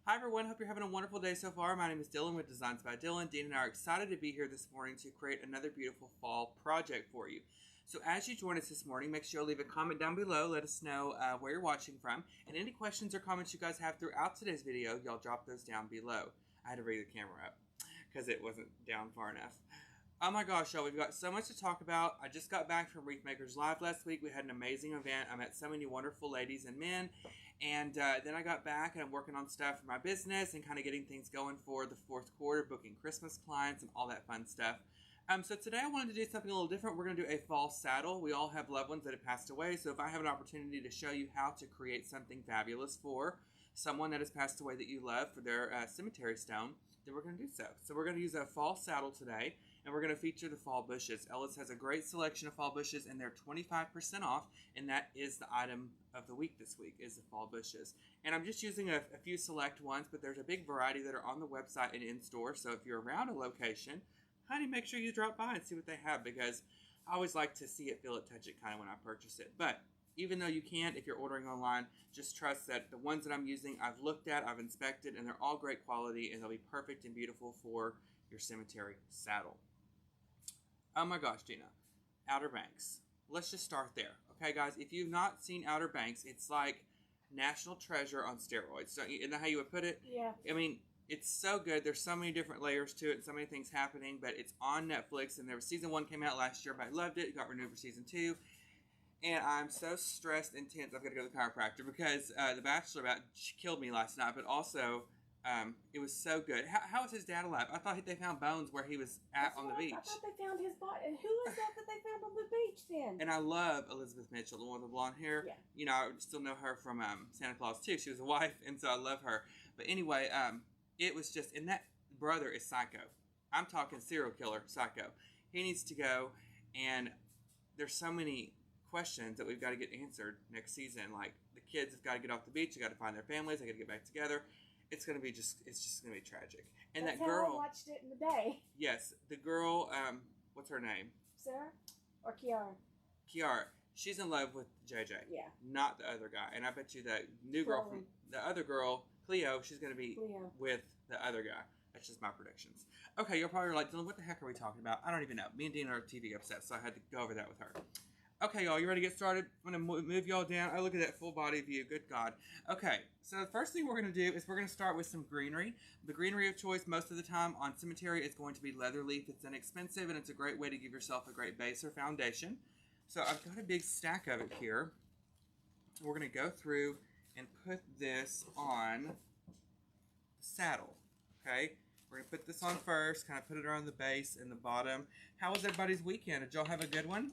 Hi everyone, hope you're having a wonderful day so far. My name is Dylan with Designs by Dylan. Dean and I are excited to be here this morning to create another beautiful fall project for you. So as you join us this morning, make sure you leave a comment down below. Let us know where you're watching from. And any questions or comments you guys have throughout today's video, y'all drop those down below. I had to bring the camera up because it wasn't down far enough. Oh my gosh, y'all, we've got so much to talk about. I just got back from Wreath Makers Live last week. We had an amazing event. I met so many wonderful ladies and men. And then I got back and I'm working on stuff for my business and kind of getting things going for the fourth quarter, booking Christmas clients and all that fun stuff. So today I wanted to do something a little different. We're going to do a fall saddle. We all have loved ones that have passed away. So if I have an opportunity to show you how to create something fabulous for someone that has passed away that you love for their cemetery stone, then we're going to do so. So we're going to use a fall saddle today. And we're going to feature the fall bushes. Ellis has a great selection of fall bushes, and they're 25% off, and that is the item of the week this week, is the fall bushes. And I'm just using a few select ones, but there's a big variety that are on the website and in store, so if you're around a location, honey, make sure you drop by and see what they have, because I always like to see it, feel it, touch it kind of when I purchase it. But even though you can't, if you're ordering online, just trust that the ones that I'm using, I've looked at, I've inspected, and they're all great quality, and they'll be perfect and beautiful for your cemetery saddle. Oh my gosh, Gina. Outer Banks. Let's just start there. Okay, guys, if you've not seen Outer Banks, it's like National Treasure on steroids. Isn't that how you would put it? Yeah. I mean, it's so good. There's so many different layers to it and so many things happening, but it's on Netflix, and season 1 came out last year, but I loved it. It got renewed for season 2. And I'm so stressed and tense. I've got to go to the chiropractor because The Bachelor killed me last night, but also it was so good. How was his dad alive? I thought they found bones where he was on the beach. I thought they found his body. And who was that they found on the beach then? And I love Elizabeth Mitchell, the one with the blonde hair. Yeah. You know, I still know her from Santa Claus 2. She was a wife, and so I love her. But anyway, it was just, and that brother is psycho. I'm talking serial killer psycho. He needs to go, and there's so many questions that we've got to get answered next season. Like, the kids have got to get off the beach. They got to find their families. They got to get back together. It's just going to be tragic. And That's that girl, how I watched it in the day. yes, the girl, what's her name? Sarah or Kiara? Kiara. She's in love with JJ. Yeah. Not the other guy. And I bet you that new girl from the other girl, Cleo, she's going to be with the other guy. That's just my predictions. Okay, you're probably like, Dylan, what the heck are we talking about? I don't even know. Me and Dean are TV obsessed, so I had to go over that with her. Okay, y'all, you ready to get started? I'm going to move y'all down. Oh, look at that full body view. Good God. Okay, so the first thing we're going to do is we're going to start with some greenery. The greenery of choice most of the time on cemetery is going to be leather leaf. It's inexpensive, and it's a great way to give yourself a great base or foundation. So I've got a big stack of it here. We're going to go through and put this on the saddle, okay? We're going to put this on first, kind of put it around the base and the bottom. How was everybody's weekend? Did y'all have a good one?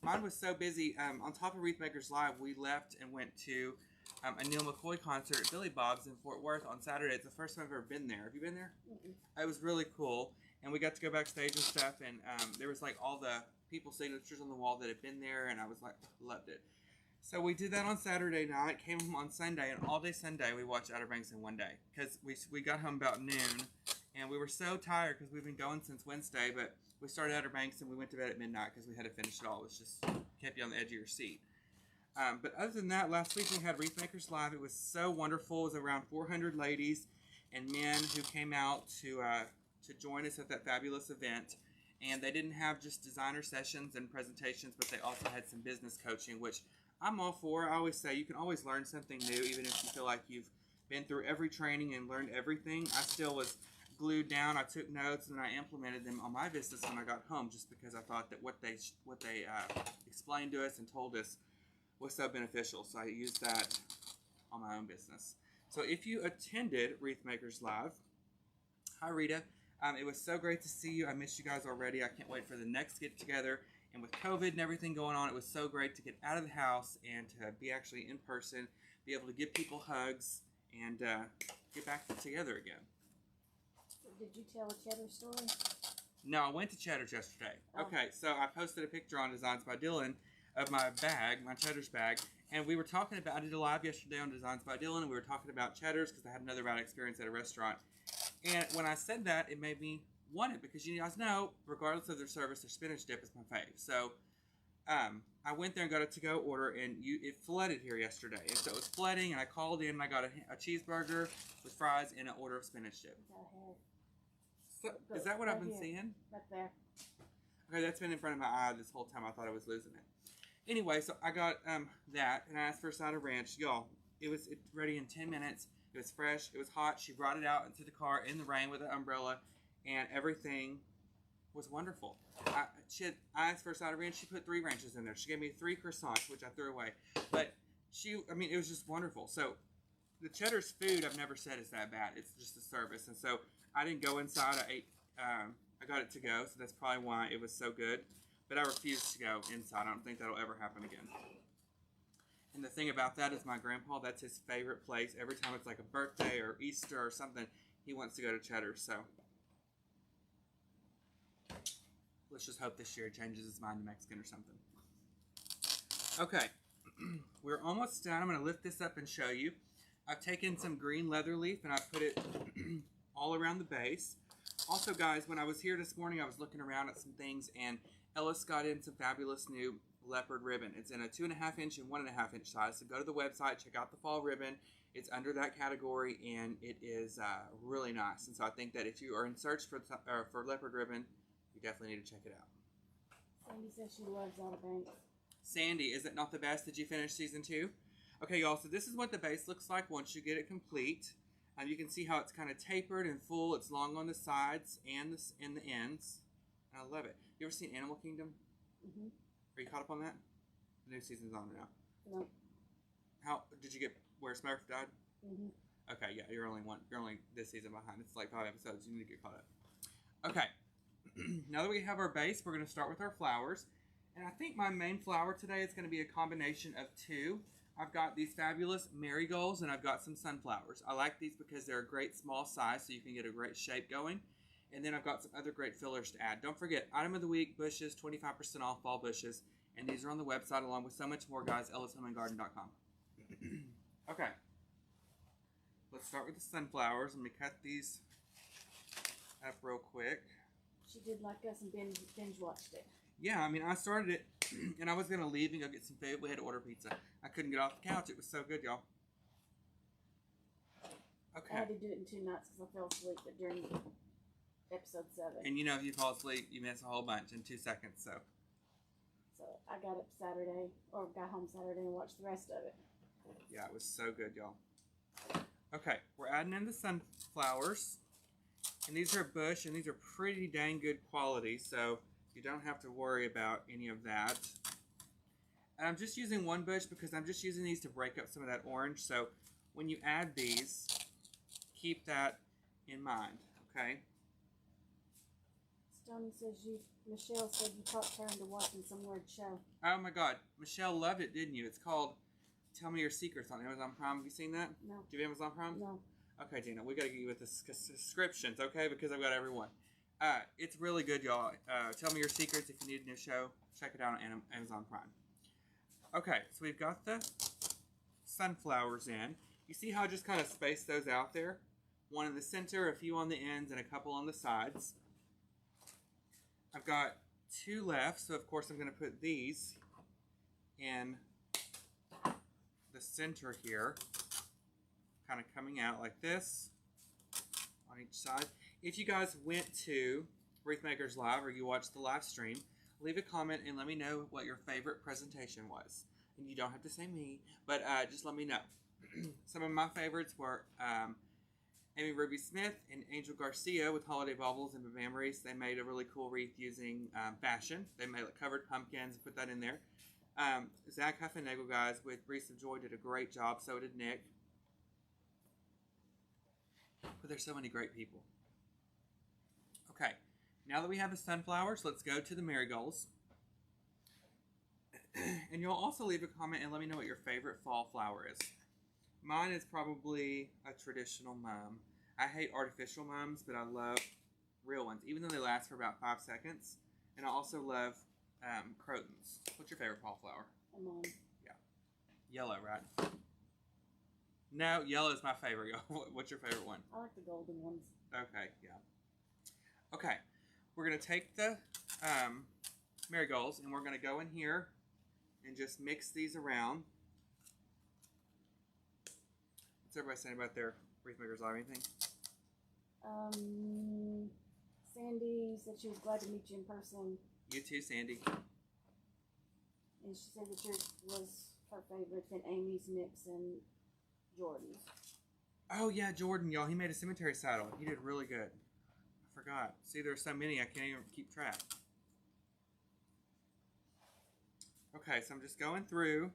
Mine was so busy. On top of Wreath Makers Live, we left and went to a Neil McCoy concert at Billy Bob's in Fort Worth on Saturday. It's the first time I've ever been there. Have you been there? Mm-mm. It was really cool. And we got to go backstage and stuff. And there was like all the people's signatures on the wall that had been there. And I was like, loved it. So we did that on Saturday night. Came home on Sunday. And all day Sunday, we watched Outer Banks in one day. Because we got home about noon. And we were so tired because we've been going since Wednesday. But we started Outer Banks and we went to bed at midnight because we had to finish it all. It was just kept you on the edge of your seat. But other than that, last week we had Wreath Makers Live. It was so wonderful. It was around 400 ladies and men who came out to join us at that fabulous event. And they didn't have just designer sessions and presentations, but they also had some business coaching, which I'm all for. I always say you can always learn something new, even if you feel like you've been through every training and learned everything. I still was glued down. I took notes and I implemented them on my business when I got home, just because I thought that what they explained to us and told us was so beneficial. So I used that on my own business. So if you attended Wreath Makers Live, hi Rita. It was so great to see you. I missed you guys already. I can't wait for the next get together. And with COVID and everything going on, it was so great to get out of the house and to be actually in person, be able to give people hugs and get back together again. Did you tell a cheddar story? No, I went to Cheddar's yesterday. Oh. Okay, so I posted a picture on Designs by Dylan of my bag, my Cheddar's bag, and we were talking about, I did a live yesterday on Designs by Dylan, and we were talking about Cheddar's because I had another bad experience at a restaurant. And when I said that, it made me want it because you guys know, regardless of their service, their spinach dip is my fave. So I went there and got a to-go order, and it flooded here yesterday. And so it was flooding, and I called in, and I got a cheeseburger with fries and an order of spinach dip. So, is that what I've been seeing? Right there. Okay, that's been in front of my eye this whole time. I thought I was losing it. Anyway, so I got that, and I asked for a side of ranch. Y'all, it was ready in 10 minutes. It was fresh. It was hot. She brought it out into the car in the rain with an umbrella, and everything was wonderful. I asked for a side of ranch. She put 3 ranches in there. She gave me 3 croissants, which I threw away. But it was just wonderful. So the Cheddar's food I've never said is that bad. It's just the service. And so I didn't go inside. I got it to go, so that's probably why it was so good. But I refuse to go inside. I don't think that'll ever happen again. And the thing about that is my grandpa, that's his favorite place. Every time it's like a birthday or Easter or something, he wants to go to Cheddar's. So let's just hope this year he changes his mind to Mexican or something. Okay, we're almost done. I'm going to lift this up and show you. I've taken some green leather leaf and I've put it all around the base. Also, guys, when I was here this morning, I was looking around at some things, and Ellis got in some fabulous new leopard ribbon. It's in a 2.5 inch and 1.5 inch size. So go to the website, check out the fall ribbon. It's under that category, and it is really nice. And so I think that if you are in search for leopard ribbon, you definitely need to check it out. Sandy says she loves Outer Banks. Sandy, is it not the best? Did you finish season 2? Okay, y'all, so this is what the base looks like once you get it complete. You can see how it's kind of tapered and full. It's long on the sides and the ends. And I love it. You ever seen Animal Kingdom? Mm-hmm. Are you caught up on that? The new season's on now. No. How did you get where Smurf died? Mm-hmm. Okay, yeah, you're only this season behind. It's like 5 episodes. You need to get caught up. Okay. Now that we have our base, we're going to start with our flowers. And I think my main flower today is going to be a combination of 2. I've got these fabulous marigolds, and I've got some sunflowers. I like these because they're a great small size, so you can get a great shape going. And then I've got some other great fillers to add. Don't forget, item of the week, bushes, 25% off fall bushes. And these are on the website along with so much more, guys, ellishomeandgarden.com. Okay. Let's start with the sunflowers. Let me cut these up real quick. She did like us and binge watched it. Yeah, I mean, I started it, and I was going to leave and go get some food. We had to order pizza. I couldn't get off the couch. It was so good, y'all. Okay. I had to do it in 2 nights because I fell asleep during episode 7. And you know, if you fall asleep, you miss a whole bunch in 2 seconds, so. So I got home Saturday and watched the rest of it. Yeah, it was so good, y'all. Okay, we're adding in the sunflowers. And these are bush, and these are pretty dang good quality, so you don't have to worry about any of that. And I'm just using 1 bush because I'm just using these to break up some of that orange. So when you add these, keep that in mind, okay? Stoney says Michelle said you talked her into watching some weird show. Oh my God, Michelle loved it, didn't you? It's called Tell Me Your Secrets on Amazon Prime. Have you seen that? No. Do you have Amazon Prime? No. Okay, Dina, we got to get you with the subscriptions, okay? Because I've got everyone. It's really good, y'all. Tell Me Your Secrets if you need a new show. Check it out on Amazon Prime. Okay, so we've got the sunflowers in. You see how I just kind of spaced those out there? 1 in the center, a few on the ends, and a couple on the sides. I've got 2 left, so of course I'm going to put these in the center here. Kind of coming out like this on each side. If you guys went to Wreath Makers Live or you watched the live stream, leave a comment and let me know what your favorite presentation was. And you don't have to say me, but just let me know. Some of my favorites were Amy Ruby Smith and Angel Garcia with Holiday Baubles and Memories. They made a really cool wreath using fashion. They made covered pumpkins and put that in there. Zach Huffenagel, guys, with Wreaths of Joy did a great job. So did Nick. But there's so many great people. Okay, now that we have the sunflowers, let's go to the marigolds. And you'll also leave a comment and let me know what your favorite fall flower is. Mine is probably a traditional mum. I hate artificial mums, but I love real ones, even though they last for about 5 seconds. And I also love crotons. What's your favorite fall flower? Lemon. Yeah. Yellow, right? No, yellow is my favorite. What's your favorite one? I like the golden ones. Okay, yeah. Okay, we're going to take the marigolds, and we're going to go in here and just mix these around. What's everybody saying about their wreath makers live? Anything? Sandy said she was glad to meet you in person. You too, Sandy. And she said that yours was her favorite, then Amy's, Nick's, and Jordan's. Oh, yeah, Jordan, y'all. He made a cemetery saddle. He did really good. I forgot. See, there's so many I can't even keep track. Okay, so I'm just going through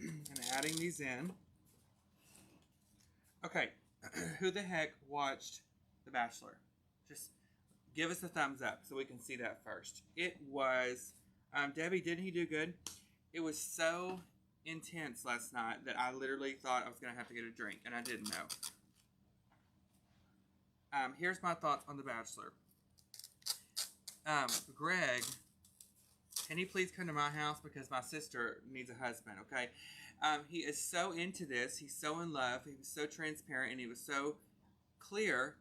and adding these in. Okay, who the heck watched The Bachelor? Just give us a thumbs up so we can see that first. It was, Debbie, didn't he do good? It was so intense last night that I literally thought I was going to have to get a drink, and I didn't know. Here's my thoughts on The Bachelor. Greg, can you please come to my house because my sister needs a husband, okay? He is so into this. He's so in love. He was so transparent, and he was so clear.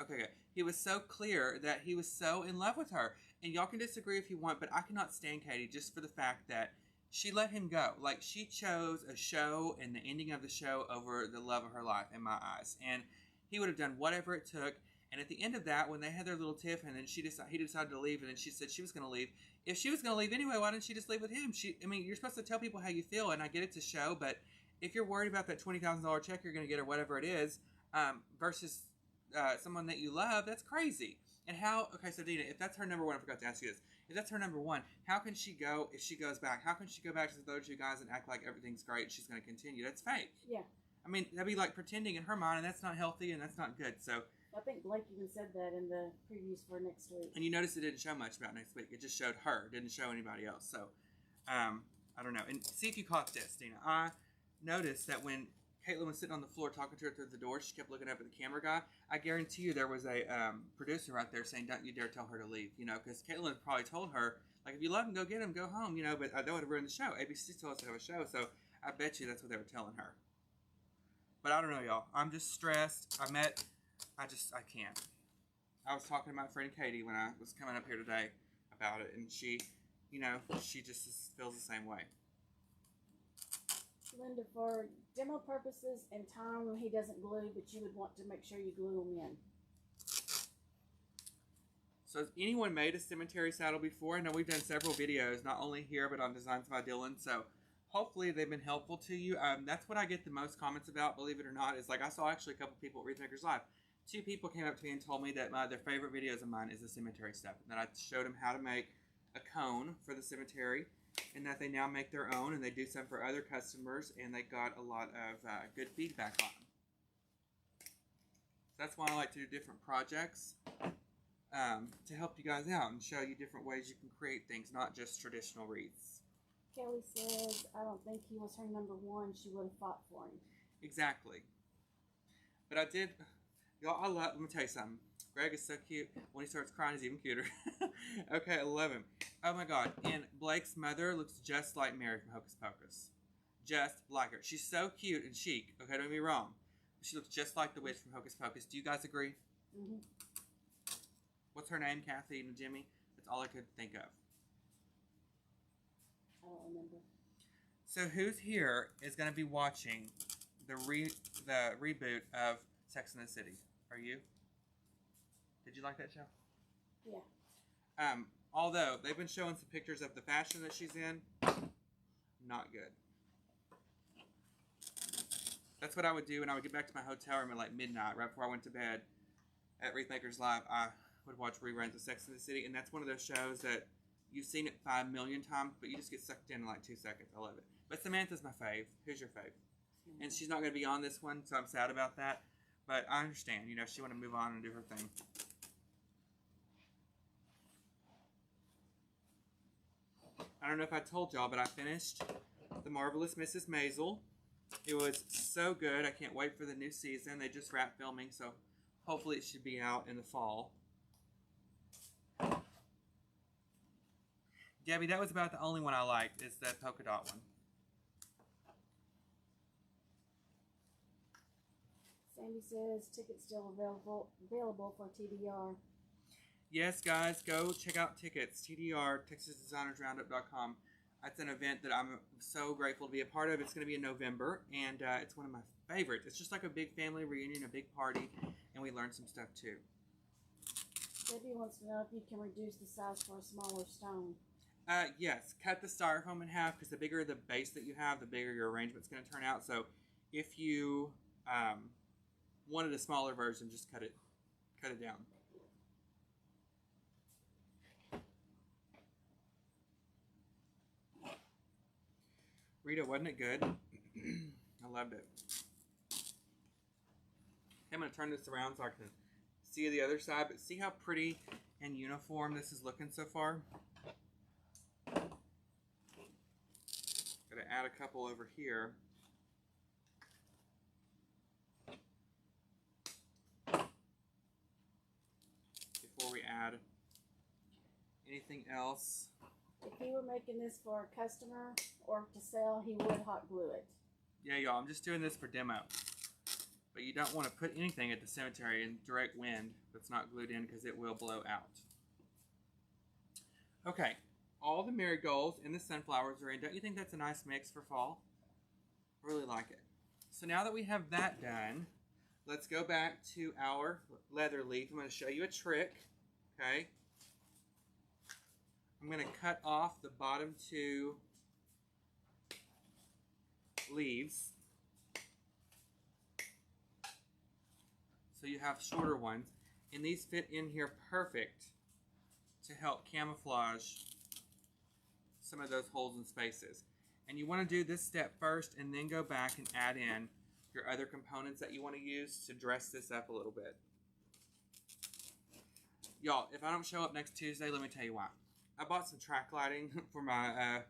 Okay, good. He was so clear that he was so in love with her. And y'all can disagree if you want, but I cannot stand Katie just for the fact that she let him go. Like, she chose a show and the ending of the show over the love of her life in my eyes. And he would have done whatever it took. And at the end of that, when they had their little tiff and then he decided to leave, and then she said she was going to leave. If she was going to leave anyway, why didn't she just leave with him? I mean, you're supposed to tell people how you feel, and I get it's a show, but if you're worried about that $20,000 check you're going to get or whatever it is, versus someone that you love, that's crazy. And how, okay, so Dina, if that's her number one, I forgot to ask you this. If that's her number one, how can she go, if she goes back, how can she go back to those two guys and act like everything's great and she's going to continue? That's fake. Yeah. I mean, that'd be like pretending in her mind, and that's not healthy and that's not good. So I think Blake even said that in the previews for next week. And you notice it didn't show much about next week. It just showed her. It didn't show anybody else. So, I don't know. And see if you caught this, Dina. I noticed that when Caitlin was sitting on the floor talking to her through the door, she kept looking up at the camera guy. I guarantee you there was a producer right there saying, don't you dare tell her to leave. You know, because Caitlin probably told her, like, if you love him, go get him, go home. You know, but that would have ruined the show. ABC still has to have a show. So I bet you that's what they were telling her. But I don't know, y'all. I'm just stressed. I can't. I was talking to my friend Katie when I was coming up here today about it, and she, you know, she just feels the same way. Linda, for demo purposes and time when he doesn't glue, but you would want to make sure you glue them in. So has anyone made a cemetery saddle before? I know we've done several videos, not only here, but on Designs by Dylan, so hopefully they've been helpful to you. That's what I get the most comments about, believe it or not, is like I saw actually a couple people at Wreath Makers Live. 2 people came up to me and told me that their favorite videos of mine is the cemetery stuff. And that I showed them how to make a cone for the cemetery, and that they now make their own, and they do some for other customers, and they got a lot of good feedback on them. So that's why I like to do different projects to help you guys out and show you different ways you can create things, not just traditional wreaths. Kelly says, I don't think he was her number one. She would have fought for him. Exactly. But I did... Y'all, let me tell you something. Greg is so cute. When he starts crying, he's even cuter. Okay, I love him. Oh my God. And Blake's mother looks just like Mary from Hocus Pocus. Just like her. She's so cute and chic. Okay, don't get me wrong. She looks just like the witch from Hocus Pocus. Do you guys agree? Mm-hmm. What's her name? Kathy and Jimmy? That's all I could think of. I don't remember. So who's here is going to be watching the reboot of Sex and the City? Are you? Did you like that show? Yeah. Although they've been showing some pictures of the fashion that she's in, not good. That's what I would do when I would get back to my hotel room at like midnight, right before I went to bed at Wreath Makers Live. I would watch reruns of Sex and the City, and that's one of those shows that you've seen it 5 million times, but you just get sucked in like 2 seconds. I love it. But Samantha's my fave. Who's your fave? And she's not going to be on this one, so I'm sad about that. But I understand, you know, she want to move on and do her thing. I don't know if I told y'all, but I finished The Marvelous Mrs. Maisel. It was so good. I can't wait for the new season. They just wrapped filming, so hopefully it should be out in the fall. Debbie, that was about the only one I liked, is that polka dot one. Sandy says tickets still available for TBR. Yes, guys, go check out tickets. TDR, TexasDesignersRoundup.com. That's an event that I'm so grateful to be a part of. It's going to be in November, and it's one of my favorites. It's just like a big family reunion, a big party, and we learn some stuff too. Debbie wants to know if you can reduce the size for a smaller stone. Yes, cut the styrofoam in half, because the bigger the base that you have, the bigger your arrangement's going to turn out. So if you wanted a smaller version, just cut it down. Rita, wasn't it good? I loved it. I'm going to turn this around so I can see the other side, but see how pretty and uniform this is looking so far? Got to add a couple over here. Before we add anything else. If he were making this for a customer or to sell, he would hot glue it. Yeah, y'all, I'm just doing this for demo. But you don't want to put anything at the cemetery in direct wind that's not glued in, because it will blow out. Okay, all the marigolds and the sunflowers are in. Don't you think that's a nice mix for fall? I really like it. So now that we have that done, let's go back to our leather leaf. I'm going to show you a trick. Okay. I'm going to cut off the bottom two leaves. So you have shorter ones. And these fit in here perfect to help camouflage some of those holes and spaces. And you want to do this step first and then go back and add in your other components that you want to use to dress this up a little bit. Y'all, if I don't show up next Tuesday, let me tell you why. I bought some track lighting for my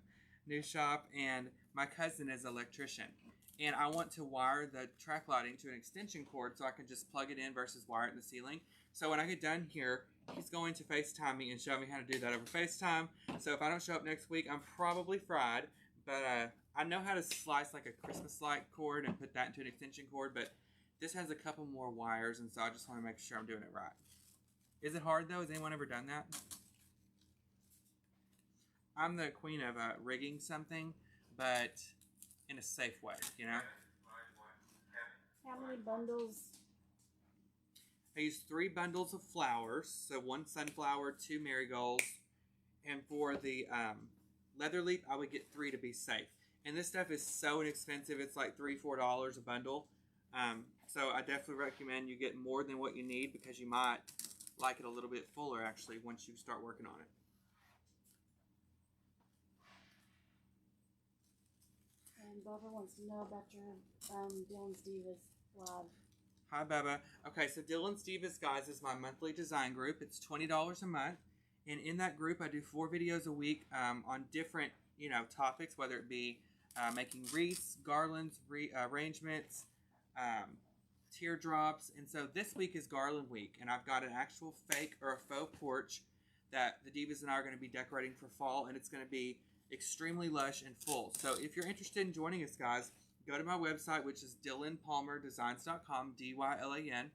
new shop, and my cousin is an electrician. And I want to wire the track lighting to an extension cord so I can just plug it in versus wire it in the ceiling. So when I get done here, he's going to FaceTime me and show me how to do that over FaceTime. So if I don't show up next week, I'm probably fried. But I know how to slice like a Christmas light cord and put that into an extension cord. But this has a couple more wires, and so I just want to make sure I'm doing it right. Is it hard, though? Has anyone ever done that? I'm the queen of rigging something, but in a safe way, you know? How many bundles? I use 3 bundles of flowers, so 1 sunflower, 2 marigolds, and for the leather leaf, I would get 3 to be safe. And this stuff is so inexpensive; it's like $3-4 a bundle. So I definitely recommend you get more than what you need, because you might like it a little bit fuller actually once you start working on it. And Bubba wants to know about your Dylan's Divas live. Hi, Bubba. Okay, so Dylan's Divas, guys, is my monthly design group. It's $20 a month. And in that group, I do 4 videos a week on different, topics, whether it be making wreaths, garlands, arrangements, teardrops. And so this week is Garland Week, and I've got an actual fake or a faux porch that the Divas and I are going to be decorating for fall, and it's going to be extremely lush and full. So if you're interested in joining us, guys, go to my website, which is DylanPalmerDesigns.com, DYLAN,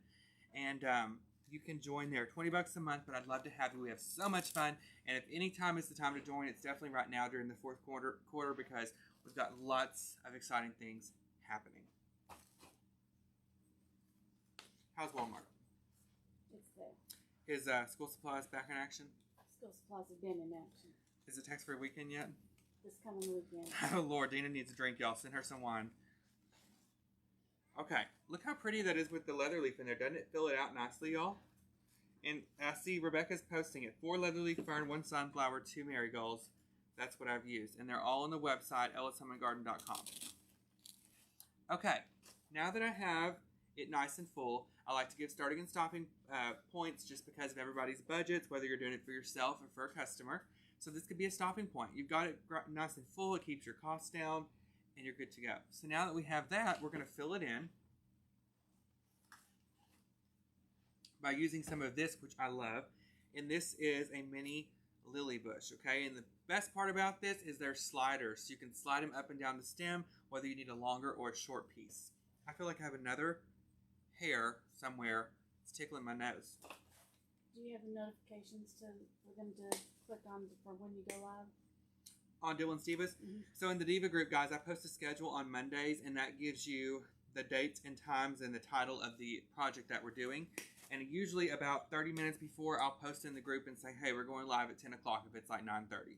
and you can join there. $20 a month, but I'd love to have you. We have so much fun, and if any time is the time to join, it's definitely right now during the fourth quarter because we've got lots of exciting things happening. How's Walmart? It's there. Is school supplies back in action? School supplies have been in action. Is it tax-free weekend yet? This coming weekend. Oh, Lord, Dina needs a drink, y'all. Send her some wine. Okay, look how pretty that is with the leather leaf in there. Doesn't it fill it out nicely, y'all? And I see Rebecca's posting it. 4 leather leaf fern, 1 sunflower, 2 marigolds. That's what I've used. And they're all on the website, ellishomeandgarden.com. Okay, now that I have it nice and full, I like to give starting and stopping points just because of everybody's budgets, whether you're doing it for yourself or for a customer. So this could be a stopping point. You've got it nice and full. It keeps your costs down, and you're good to go. So now that we have that, we're going to fill it in by using some of this, which I love. And this is a mini lily bush, okay? And the best part about this is they're sliders. So you can slide them up and down the stem, whether you need a longer or a short piece. I feel like I have another hair somewhere. It's tickling my nose. Do you have notifications for them to click on for when you go live? On Dylan's Divas? Mm-hmm. So in the Diva group, guys, I post a schedule on Mondays, and that gives you the dates and times and the title of the project that we're doing. And usually about 30 minutes before, I'll post in the group and say, hey, we're going live at 10 o'clock if it's like 9:30.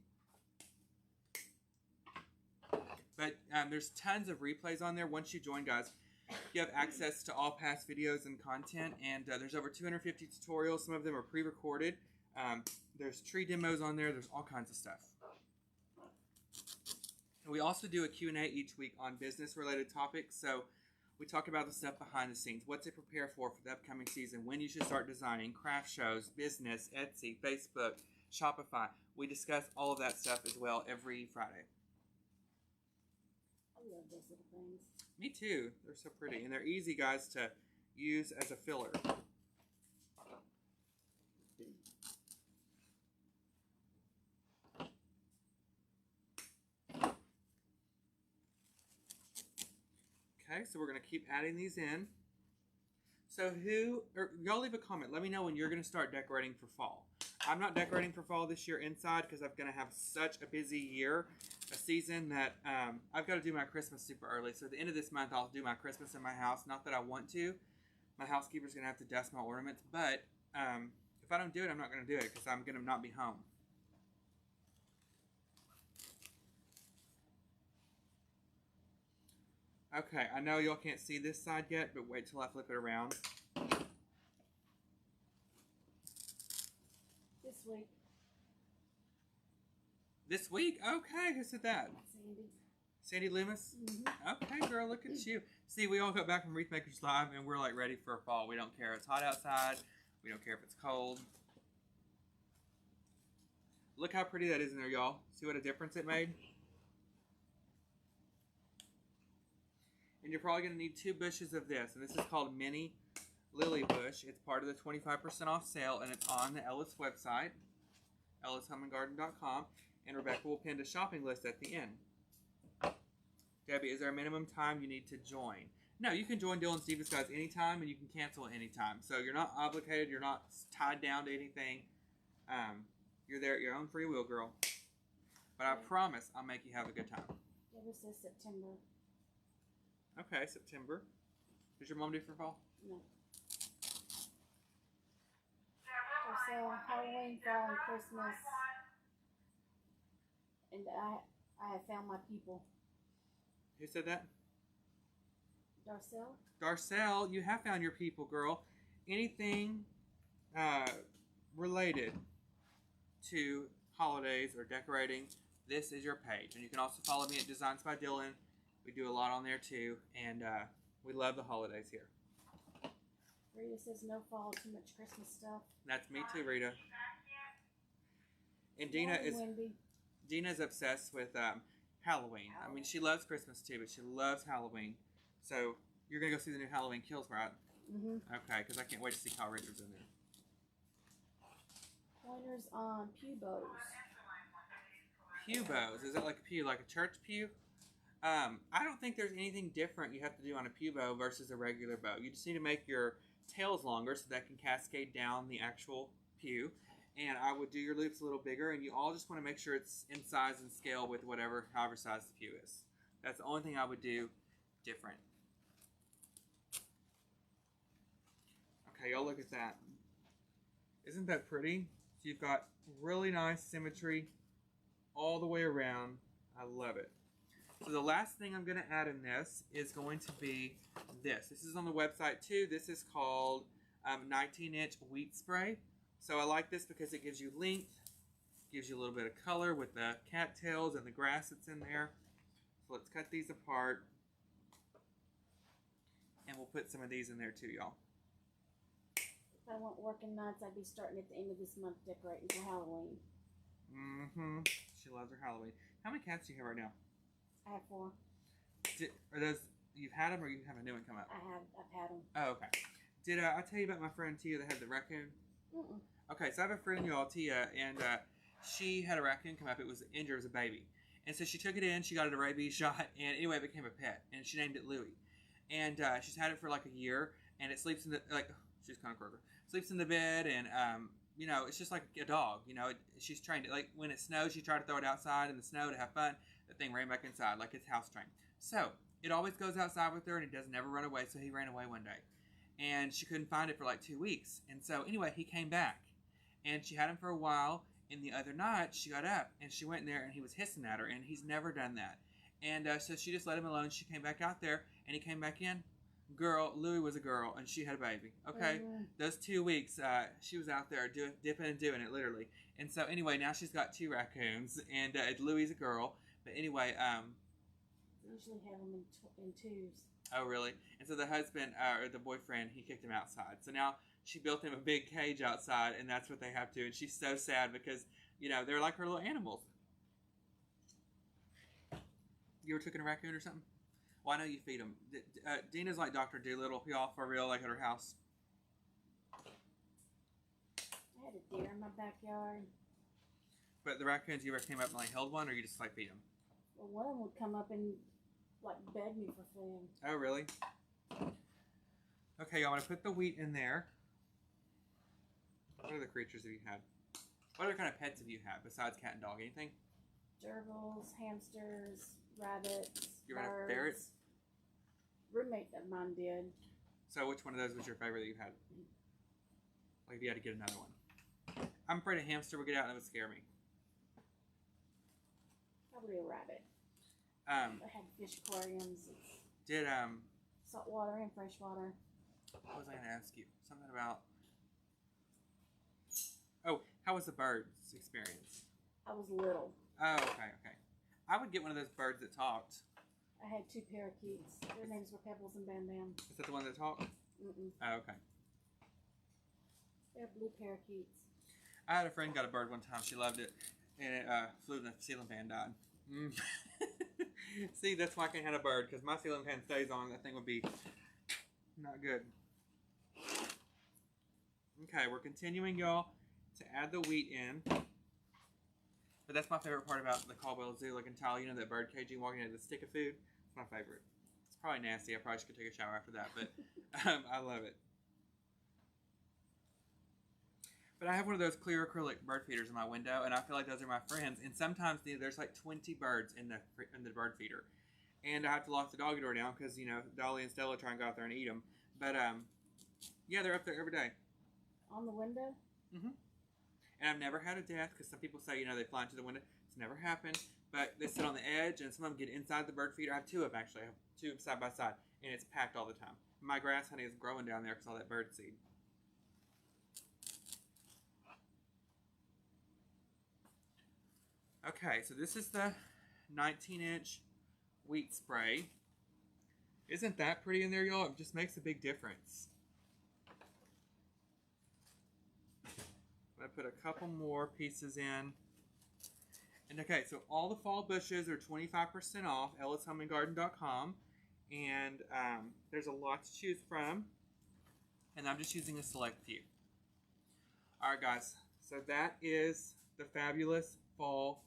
But there's tons of replays on there. Once you join, guys, you have access to all past videos and content. And there's over 250 tutorials. Some of them are pre-recorded. There's tree demos on there. There's all kinds of stuff. And we also do a Q&A each week on business-related topics. So we talk about the stuff behind the scenes, what to prepare for the upcoming season, when you should start designing, craft shows, business, Etsy, Facebook, Shopify. We discuss all of that stuff as well every Friday. I love those little things. Me too. They're so pretty. And they're easy, guys, to use as a filler. Okay, so we're going to keep adding these in. So y'all leave a comment. Let me know when you're going to start decorating for fall. I'm not decorating for fall this year inside because I'm going to have such a busy year, a season that I've got to do my Christmas super early. So at the end of this month, I'll do my Christmas in my house. Not that I want to. My housekeeper's going to have to dust my ornaments. But if I don't do it, I'm not going to do it because I'm going to not be home. Okay, I know y'all can't see this side yet, but wait till I flip it around. This week. This week? Okay, who said that? Sandy. Sandy Loomis? Mm-hmm. Okay, girl, look at you. See, we all got back from Wreath Makers Live, and we're like ready for fall. We don't care if it's hot outside. We don't care if it's cold. Look how pretty that is in there, y'all. See what a difference it made? And you're probably going to need 2 bushes of this. And this is called Mini Lily Bush. It's part of the 25% off sale, and it's on the Ellis website, ellishomeandgarden.com. And Rebecca will pin a shopping list at the end. Debbie, is there a minimum time you need to join? No, you can join Dylan's Divas, guys, anytime, and you can cancel at any time. So you're not obligated. You're not tied down to anything. You're there at your own free will, girl. But I promise I'll make you have a good time. Debbie says September. Okay, September. Does your mom do for fall? No. So Halloween, fall, and Christmas. And I have found my people. Who said that? Darcel? Darcel, you have found your people, girl. Anything related to holidays or decorating, this is your page. And you can also follow me at Designs by Dylan. We do a lot on there too, and we love the holidays here. Rita says no fall, too much Christmas stuff. That's me too, Rita. And Dina's obsessed with Halloween. I mean, she loves Christmas too, but she loves Halloween. So you're gonna go see the new Halloween Kills, right? Mm-hmm. Okay, because I can't wait to see Kyle Richards in there. Pointers on pew bows. Pew bows. Is that like a pew, like a church pew? I don't think there's anything different you have to do on a pew bow versus a regular bow. You just need to make your tails longer so that can cascade down the actual pew. And I would do your loops a little bigger, and you all just want to make sure it's in size and scale with however size the pew is. That's the only thing I would do different. Okay, y'all look at that. Isn't that pretty? So you've got really nice symmetry all the way around. I love it. So the last thing I'm going to add in this is going to be this. This is on the website too. This is called 19-inch wheat spray. So I like this because it gives you length, gives you a little bit of color with the cattails and the grass that's in there. So let's cut these apart. And we'll put some of these in there too, y'all. If I went working nights, I'd be starting at the end of this month decorating for Halloween. Mm-hmm. She loves her Halloween. How many cats do you have right now? I have 4. Are those, you've had them or you have a new one come up? I've had them. Oh, okay. Did I tell you about my friend Tia that had the raccoon? Mm-mm. Okay, so I have a friend, y'all, Tia, and she had a raccoon come up. It was injured as a baby. And so she took it in, she got it a rabies shot, and anyway, it became a pet. And she named it Louie. And she's had it for like a year, and it sleeps in the, like, she's kind of croaker. Sleeps in the bed, and you know, it's just like a dog. You know, she's trained it. Like when it snows, you try to throw it outside in the snow to have fun. The thing ran back inside, like it's house trained. So it always goes outside with her, and it does never run away. So he ran away one day, and she couldn't find it for like 2 weeks. And so anyway, he came back, and she had him for a while. And the other night, she got up, and she went in there, and he was hissing at her, and he's never done that. And so she just let him alone. She came back out there, and he came back in. Girl, Louie was a girl, and she had a baby. Okay, those 2 weeks, she was out there dipping and doing it, literally. And so anyway, now she's got 2 raccoons, and Louie's a girl. But anyway, they usually have them in twos. Oh, really? And so the husband, or the boyfriend, he kicked him outside. So now she built him a big cage outside, and that's what they have to. And she's so sad because, you know, they're like her little animals. You ever took in a raccoon or something? Well, I know you feed them. Dina's like Dr. Dolittle, y'all, for real, like at her house. I had a deer in my backyard. But the raccoons, you ever came up and like held one, or you just like feed them? Well, one of them would come up and like beg me for food. Oh, really? Okay, y'all, I'm going to put the wheat in there. What other creatures have you had? What other kind of pets have you had besides cat and dog? Anything? Gerbils, hamsters, rabbits, You ever had ferrets? Roommate of mine did. So which one of those was your favorite that you've had? Like if you had to get another one. I'm afraid a hamster would get out and it would scare me. Probably a rabbit. I had fish aquariums. Did saltwater and freshwater. what was I going to ask you? Something about. Oh, how was the birds experience? I was little. Oh, okay. I would get one of those birds that talked. I had 2 parakeets. Their names were Pebbles and Bam Bam. Is that the one that talked? Mm-mm. Oh, okay. They're blue parakeets. I had a friend got a bird one time. She loved it, and it flew and the ceiling fan died. See, that's why I can't have a bird, because my ceiling fan stays on. That thing would be not good. Okay, we're continuing, y'all, to add the wheat in. But that's my favorite part about the Caldwell Zoo. Like in Tyler, you know that bird cage you walk in, the stick of food? It's my favorite. It's probably nasty. I probably should take a shower after that, but I love it. But I have one of those clear acrylic bird feeders in my window, and I feel like those are my friends. And sometimes there's like 20 birds in the bird feeder. And I have to lock the doggy door down because, you know, Dolly and Stella try and go out there and eat them. But, yeah, they're up there every day. On the window? Mm-hmm. And I've never had a death because some people say, you know, they fly into the window. It's never happened. But they sit on the edge, and some of them get inside the bird feeder. I have 2 of them, actually. I have 2 side by side, and it's packed all the time. My grass honey is growing down there because all that bird seed. Okay, so this is the 19-inch wheat spray. Isn't that pretty in there, y'all? It just makes a big difference. I'm going to put a couple more pieces in. And okay, so all the fall bushes are 25% off, ellishomeandgarden.com. And there's a lot to choose from. And I'm just using a select few. Alright guys, so that is the fabulous fall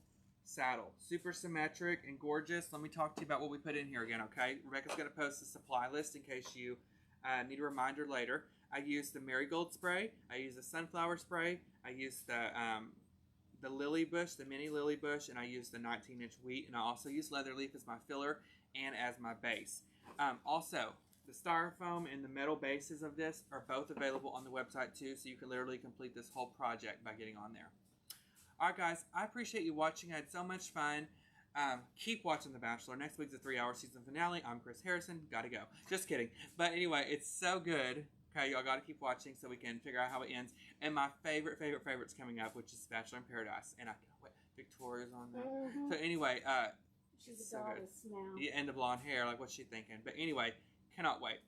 saddle. Super symmetric and gorgeous. Let me talk to you about what we put in here again, okay? Rebecca's going to post the supply list in case you need a reminder later. I used the Marigold spray. I used the sunflower spray. I used the lily bush, the mini lily bush, and I used the 19-inch wheat. And I also used leather leaf as my filler and as my base. Also, the styrofoam and the metal bases of this are both available on the website too, so you can literally complete this whole project by getting on there. Alright guys, I appreciate you watching. I had so much fun. Keep watching The Bachelor. Next week's the 3-hour season finale. I'm Chris Harrison. Gotta go. Just kidding. But anyway, it's so good. Okay, y'all gotta keep watching so we can figure out how it ends. And my favorite's coming up, which is Bachelor in Paradise. And I can't wait. Victoria's on there. Mm-hmm. So anyway, She's a so goddess now. Yeah, and the blonde hair. Like, what's she thinking? But anyway, cannot wait.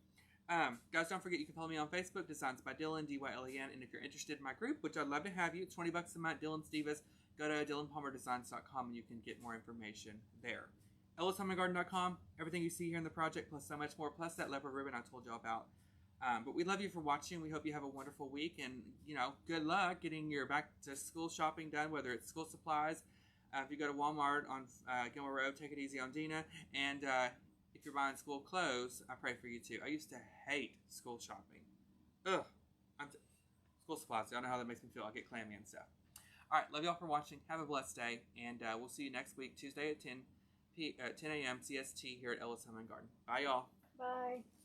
Guys, don't forget you can follow me on Facebook, Designs by Dylan, D-Y-L-E-N. And if you're interested in my group, which I'd love to have you, it's $20 a month, Dylan's Divas. Go to DylanPalmerDesigns.com and you can get more information there. EllisHomeandGarden.com, everything you see here in the project, plus so much more, plus that leopard ribbon I told y'all about. But we love you for watching. We hope you have a wonderful week. And, you know, good luck getting your back-to-school shopping done, whether it's school supplies. If you go to Walmart on Gilmore Road, take it easy on Dina. And if you're buying school clothes, I pray for you too. I used to hate school shopping. Ugh. School supplies. Y'all know how that makes me feel. I get clammy and stuff. All right, love y'all for watching. Have a blessed day, and we'll see you next week, Tuesday at 10 a.m. CST here at Ellis Home and Garden. Bye, y'all. Bye.